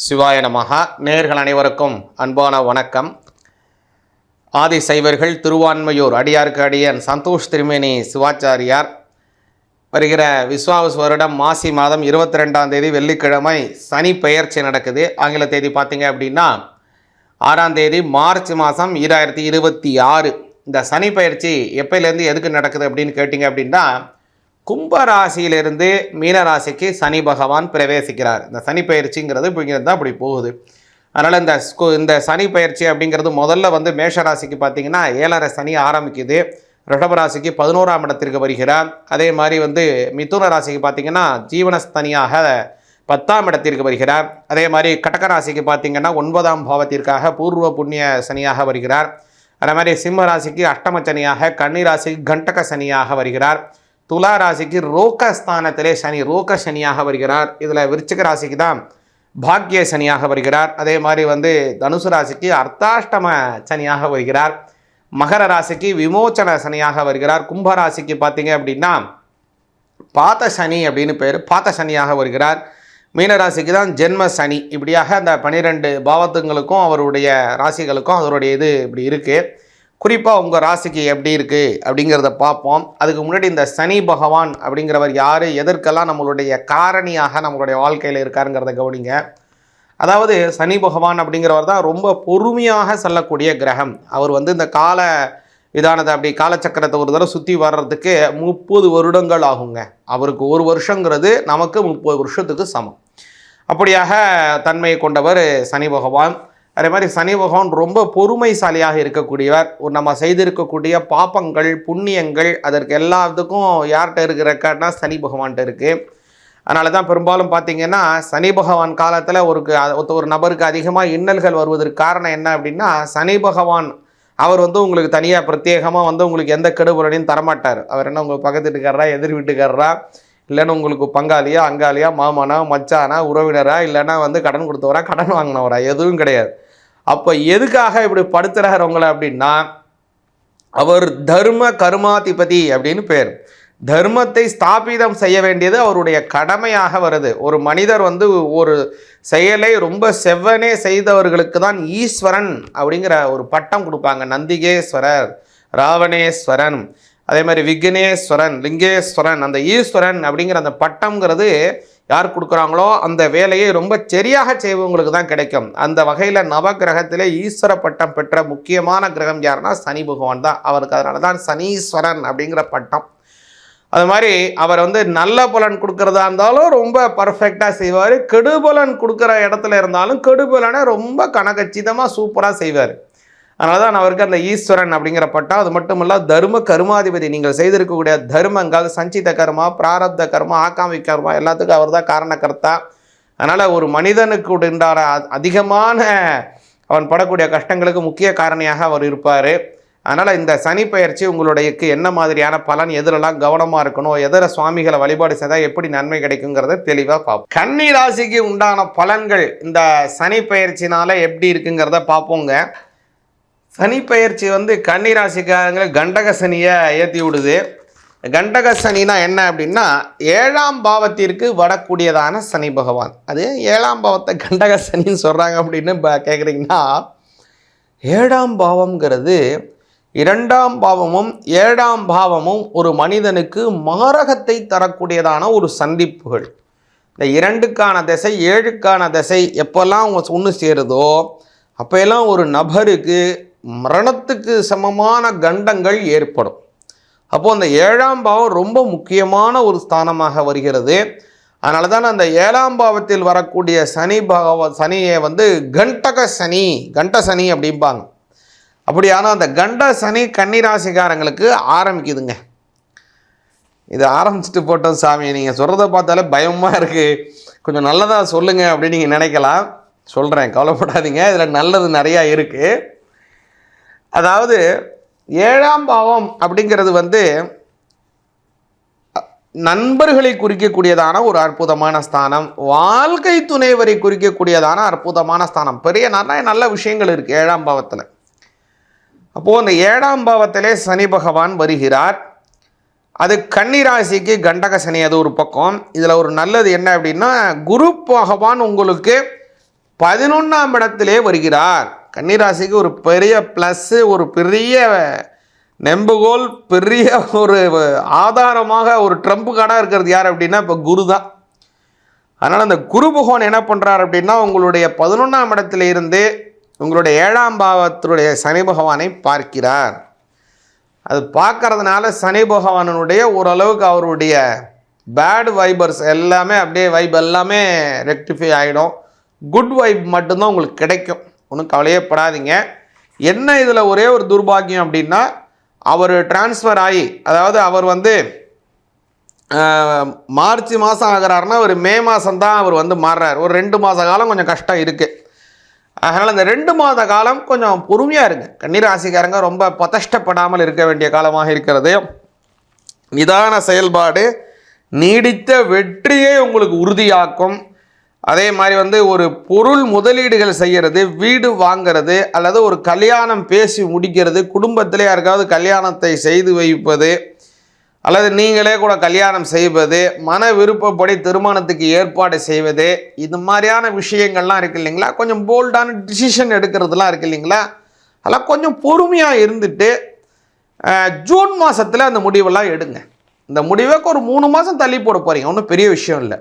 சிவாய நமஹ. நேயர்கள் அனைவருக்கும் அன்பான வணக்கம். ஆதி சைவர்கள் திருவான்மையூர் அடியாருக்கு அடியன் சந்தோஷ் திருமேனி சிவாச்சாரியார் வருகிற விஸ்வாவசு வருடம் மாசி மாதம் 22ஆம் தேதி வெள்ளிக்கிழமை சனி பெயர்ச்சி நடக்குது. ஆங்கில தேதி பார்த்தீங்க அப்படின்னா 6ஆம் தேதி மார்ச் மாதம் 2026. இந்த சனி பெயர்ச்சி எப்போலேருந்து எதுக்கு நடக்குது அப்படின்னு கேட்டிங்க அப்படின்னா, கும்பராசியிலிருந்து மீனராசிக்கு சனி பகவான் பிரவேசிக்கிறார். இந்த சனி பயிற்சிங்கிறது இப்படிங்கிறது தான் அப்படி போகுது. அதனால் இந்த சனி பயிற்சி அப்படிங்கிறது முதல்ல மேஷராசிக்கு பார்த்தீங்கன்னா 7.5 சனி ஆரம்பிக்குது. ரிஷபராசிக்கு 11ஆம் இடத்திற்கு வருகிறார். அதே மாதிரி மிதுன ராசிக்கு பார்த்தீங்கன்னா ஜீவனஸ்தனியாக 10ஆம் இடத்திற்கு வருகிறார். அதே மாதிரி கடகராசிக்கு பார்த்தீங்கன்னா 9ஆம் பாவத்திற்காக பூர்வ புண்ணிய சனியாக வருகிறார். அதே மாதிரி சிம்ம ராசிக்கு அஷ்டம சனியாக, கன்னி ராசிக்கு கண்டக சனியாக வருகிறார். துலா ராசிக்கு ரோகஸ்தானத்திலே சனி ரோக சனியாக வருகிறார். இதில் விருச்சிக ராசிக்கு தான் பாக்கிய சனியாக வருகிறார். அதே மாதிரி தனுசு ராசிக்கு அர்த்தாஷ்டம சனியாக வருகிறார். மகர ராசிக்கு விமோச்சன சனியாக வருகிறார். கும்பராசிக்கு பார்த்தீங்க அப்படின்னா பாத சனி அப்படின்னு பேர், பாத சனியாக வருகிறார். மீனராசிக்கு தான் ஜென்ம சனி. இப்படியாக அந்த 12 பாவத்துங்களுக்கும் அவருடைய ராசிகளுக்கும் அவருடைய இது இப்படி இருக்குது. குறிப்பாக உங்கள் ராசிக்கு எப்படி இருக்குது அப்படிங்கிறத பார்ப்போம். அதுக்கு முன்னாடி இந்த சனி பகவான் அப்படிங்கிறவர் யார், எதற்கெல்லாம் நம்மளுடைய காரணியாக நம்மளுடைய வாழ்க்கையில் இருக்காருங்கிறத கவனிங்க. அதாவது சனி பகவான் அப்படிங்கிறவர் தான் ரொம்ப பொறுமையாக செல்லக்கூடிய கிரகம். அவர் இந்த கால விதானத்தை அப்படி காலச்சக்கரத்தை ஒரு தடவை சுற்றி வர்றதுக்கு 30 வருடங்கள் ஆகுங்க. அவருக்கு ஒரு வருஷங்கிறது நமக்கு 30 வருஷத்துக்கு சமம். அப்படியாக தன்மையை கொண்டவர் சனி பகவான். அதே மாதிரி சனி பகவான் ரொம்ப பொறுமைசாலியாக இருக்கக்கூடியவர். நம்ம செய்திருக்கக்கூடிய பாப்பங்கள் புண்ணியங்கள் அதற்கு எல்லாத்துக்கும் யார்கிட்ட இருக்கிற ரெக்கார்ட்னா சனி பகவான்கிட்ட இருக்குது. அதனால தான் பெரும்பாலும் பார்த்திங்கன்னா சனி பகவான் காலத்தில் ஒரு நபருக்கு அதிகமாக இன்னல்கள் வருவதற்கு காரணம் என்ன அப்படின்னா, சனி பகவான் அவர் உங்களுக்கு தனியாக பிரத்யேகமாக உங்களுக்கு எந்த கெடுபலனையும் தரமாட்டார். அவர் என்ன உங்களுக்கு பக்கத்து வீட்டுக்காரரா, எதிர் வீட்டுக்காரரா, இல்லைன்னா உங்களுக்கு பங்காளியா, அங்காளியா, மாமனா, மச்சானா, உறவினரா, இல்லைன்னா கடன் கொடுத்தவரா, கடன் வாங்கினவரா, எதுவும் கிடையாது. அப்போ எதுக்காக இப்படி படுத்துகிறார் உங்களை அப்படின்னா, அவர் தர்ம கர்மாதிபதி அப்படின்னு பேர். தர்மத்தை ஸ்தாபிதம் செய்ய வேண்டியது அவருடைய கடமையாக வருது. ஒரு மனிதர் ஒரு செயலை ரொம்ப செவ்வனே செய்தவர்களுக்கு தான் ஈஸ்வரன் அப்படிங்கிற ஒரு பட்டம் கொடுப்பாங்க. நந்திகேஸ்வரர், ராவணேஸ்வரன், அதே மாதிரி விக்னேஸ்வரன், லிங்கேஸ்வரன். அந்த ஈஸ்வரன் அப்படிங்கிற அந்த பட்டம்ங்கிறது யார் கொடுக்குறாங்களோ அந்த வேலையை ரொம்ப சரியாக செய்வங்களுக்கு தான் கிடைக்கும். அந்த வகையில் நவகிரகத்திலே ஈஸ்வர பட்டம் பெற்ற முக்கியமான கிரகம் யாருன்னா சனி பகவான் தான். அவருக்கு அதனால தான் சனீஸ்வரன் அப்படிங்கிற பட்டம். அது மாதிரி அவர் நல்ல பலன் கொடுக்குறதா இருந்தாலும் ரொம்ப பர்ஃபெக்டாக செய்வார். கெடுபலன் கொடுக்குற இடத்துல இருந்தாலும் கெடுபலனை ரொம்ப கனகச்சிதமாக சூப்பராக செய்வார். அதனால தான் அவருக்கு அந்த ஈஸ்வரன் அப்படிங்கிற பட்டம். அது மட்டும் இல்லை, தர்ம கர்மாதிபதி. நீங்கள் செய்திருக்கக்கூடிய தர்மங்கள், சஞ்சித கர்மா, பிராரப்த கர்மா, ஆகாமி கர்மா எல்லாத்துக்கும் அவர் தான் காரணக்கர்த்தா. அதனால் ஒரு மனிதனுக்கு உண்டான அதிகமான அவன் படக்கூடிய கஷ்டங்களுக்கு முக்கிய காரணியாக அவர் இருப்பார். அதனால் இந்த சனி பெயர்ச்சி உங்களுடையக்கு என்ன மாதிரியான பலன், எதிரெல்லாம் கவனமாக இருக்கணும், எதிர சுவாமிகளை வழிபாடு செய்தால் எப்படி நன்மை கிடைக்குங்கிறத தெளிவாக பார்ப்போம். கன்னி ராசிக்கு உண்டான பலன்கள் இந்த சனி பெயர்ச்சினால் எப்படி இருக்குங்கிறத பார்ப்போங்க. சனி பெயர்ச்சி கன்னி ராசிக்காரங்களை கண்டக சனியை ஏற்றி விடுது. கண்டக சனினா என்ன அப்படின்னா, 7ஆம் பாவத்திற்கு வரக்கூடியதான சனி பகவான். அது 7ஆம் பாவத்தை கண்டக சனின்னு சொல்கிறாங்க அப்படின்னு கேட்குறீங்கன்னா, 7ஆம் பாவம்ங்கிறது 2ஆம் பாவமும் 7ஆம் பாவமும் ஒரு மனிதனுக்கு மாரகத்தை தரக்கூடியதான ஒரு சந்திப்புகள். இந்த 2க்கான திசை 7க்கான திசை எப்போல்லாம் ஒன்று சேருதோ அப்போல்லாம் ஒரு நபருக்கு மரணத்துக்கு சமமான கண்டங்கள் ஏற்படும். அப்போது அந்த 7ஆம் பாவம் ரொம்ப முக்கியமான ஒரு ஸ்தானமாக வருகிறது. அதனால தான் அந்த 7ஆம் பாவத்தில் வரக்கூடிய சனியை கண்டக சனி, கண்ட சனி அப்படிம்பாங்க. அப்படியான அந்த கண்ட சனி கன்னிராசிக்காரங்களுக்கு ஆரம்பிக்குதுங்க. இது ஆரம்பிச்சுட்டு போட்டோம் சாமி, நீங்கள் சொல்கிறத பார்த்தாலே பயமாக இருக்குது, கொஞ்சம் நல்லதாக சொல்லுங்கள் அப்படின்னு நீங்கள் நினைக்கலாம். சொல்கிறேன், கவலைப்படாதீங்க, இதில் நல்லது நிறையா இருக்குது. அதாவது 7ஆம் பாவம் அப்படிங்கிறது நண்பர்களை குறிக்கக்கூடியதான ஒரு அற்புதமான ஸ்தானம். வாழ்க்கை துணைவரை குறிக்கக்கூடியதான அற்புதமான ஸ்தானம். பெரிய நல்ல விஷயங்கள் இருக்குது 7ஆம் பாவத்தில். அப்போது அந்த 7ஆம் பாவத்திலே சனி பகவான் வருகிறார். அது கன்னிராசிக்கு கண்டக சனி, அது ஒரு பக்கம். இதில் ஒரு நல்லது என்ன அப்படின்னா, குரு பகவான் உங்களுக்கு 11ஆம் இடத்திலே வருகிறார். கன்னிராசிக்கு ஒரு பெரிய ப்ளஸ்ஸு, ஒரு பெரிய நெம்புகோல், பெரிய ஒரு ஆதாரமாக ஒரு ட்ரம்ப் கார்டாக இருக்கிறது யார் அப்படின்னா இப்போ குரு தான். அதனால் அந்த குரு பகவான் என்ன பண்ணுறார் அப்படின்னா உங்களுடைய 11ஆம் இடத்துல இருந்து உங்களுடைய 7ஆம் பாவத்தினுடைய சனி பகவானை பார்க்கிறார். அது பார்க்கறதுனால சனி பகவானுடைய ஓரளவுக்கு அவருடைய பேட் வைபர்ஸ் எல்லாமே அப்படியே வைப் எல்லாமே ரெக்டிஃபை ஆகிடும். குட் வைப் மட்டும்தான் உங்களுக்கு கிடைக்கும். ஒன்றும் கவலையே படாதீங்க. என்ன இதில் ஒரே ஒரு துர்பாக்கியம் அப்படின்னா அவர் டிரான்ஸ்ஃபர் ஆகி, அதாவது அவர் மார்ச் மாதம் ஆகிறாருன்னா ஒரு மே மாதம்தான் அவர் மாறுறார். ஒரு 2 மாத காலம் கொஞ்சம் கஷ்டம் இருக்குது. அதனால் இந்த 2 மாத காலம் கொஞ்சம் பொறுமையாக இருங்க. கன்னிராசிக்காரங்க ரொம்ப பதஷ்டப்படாமல் இருக்க வேண்டிய காலமாக இருக்கிறது. நிதான செயல்பாடு நீடித்த வெற்றியை உங்களுக்கு உறுதியாக்கும். அதே மாதிரி ஒரு பொருள் முதலீடுகள் செய்கிறது, வீடு வாங்கிறது, அல்லது ஒரு கல்யாணம் பேசி முடிக்கிறது, குடும்பத்திலே யாருக்காவது கல்யாணத்தை செய்து வைப்பது, அல்லது நீங்களே கூட கல்யாணம் செய்வது, மன விருப்பப்படி திருமணத்துக்கு ஏற்பாடு செய்வது, இது மாதிரியான விஷயங்கள்லாம் இருக்குது இல்லைங்களா. கொஞ்சம் போல்டான டிசிஷன் எடுக்கிறதுலாம் இருக்குது இல்லைங்களா. அதெல்லாம் கொஞ்சம் பொறுமையாக இருந்துட்டு ஜூன் மாதத்தில் அந்த முடிவெல்லாம் எடுங்க. இந்த முடிவுக்கு ஒரு 3 மாதம் தள்ளி போட போகிறீங்க, ஒன்றும் பெரிய விஷயம் இல்லை.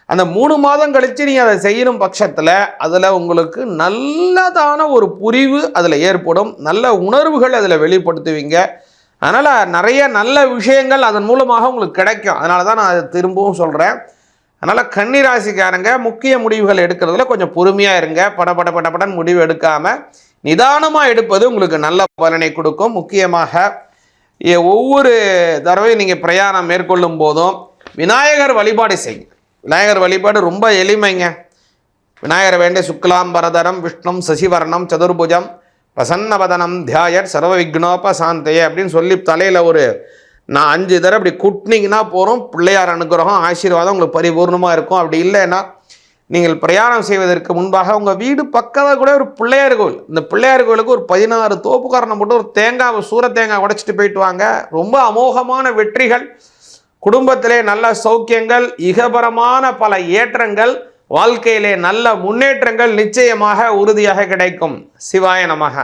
அந்த 3 மாதம் கழித்து நீங்கள் அதை செய்யணும் பட்சத்தில் அதில் உங்களுக்கு நல்லதான ஒரு புரிவு அதில் ஏற்படும், நல்ல உணர்வுகள் அதில் வெளிப்படுத்துவீங்க. அதனால் நிறைய நல்ல விஷயங்கள் அதன் மூலமாக உங்களுக்கு கிடைக்கும். அதனால தான் நான் அதை திரும்பவும் சொல்கிறேன். அதனால் கன்னிராசிக்காரங்க முக்கிய முடிவுகள் எடுக்கிறதுல கொஞ்சம் பொறுமையாக இருங்க. படன்னு முடிவு எடுக்காமல் நிதானமாக எடுப்பது உங்களுக்கு நல்ல பலனை கொடுக்கும். முக்கியமாக ஒவ்வொரு தடவையும் நீங்கள் பிரயாணம் மேற்கொள்ளும் போதும் விநாயகர் வழிபாடு செய்யுங்க. விநாயகர் வழிபாடு ரொம்ப எளிமைங்க. விநாயகர் வேண்டிய சுக்லாம்பரதரம் விஷ்ணும் சசிவர்ணம் சதுர்புஜம் பிரசன்னவதனம் தியாயர் சர்வ விக்னோபசாந்தையே அப்படின்னு சொல்லி தலையில் ஒரு 5 தடவை அப்படி குட்டினீங்கன்னா போகிறோம். பிள்ளையார் அனுகிரகம் ஆசீர்வாதம் உங்களுக்கு பரிபூர்ணமாக இருக்கும். அப்படி இல்லைன்னா நீங்கள் பிரயாணம் செய்வதற்கு முன்பாக உங்கள் வீடு பக்கத்தில் கூட ஒரு பிள்ளையார் கோவில், இந்த பிள்ளையார் கோவிலுக்கு ஒரு 16 தோப்புக்காரனை போட்டு ஒரு தேங்காய், சூர தேங்காய் உடைச்சிட்டு போயிட்டு வாங்க. ரொம்ப அமோகமான வெற்றிகள், குடும்பத்திலே நல்ல சௌக்கியங்கள், இகபரமான பல ஏற்றங்கள், வாழ்க்கையிலே நல்ல முன்னேற்றங்கள் நிச்சயமாக உறுதியாக கிடைக்கும். சிவாய நமக.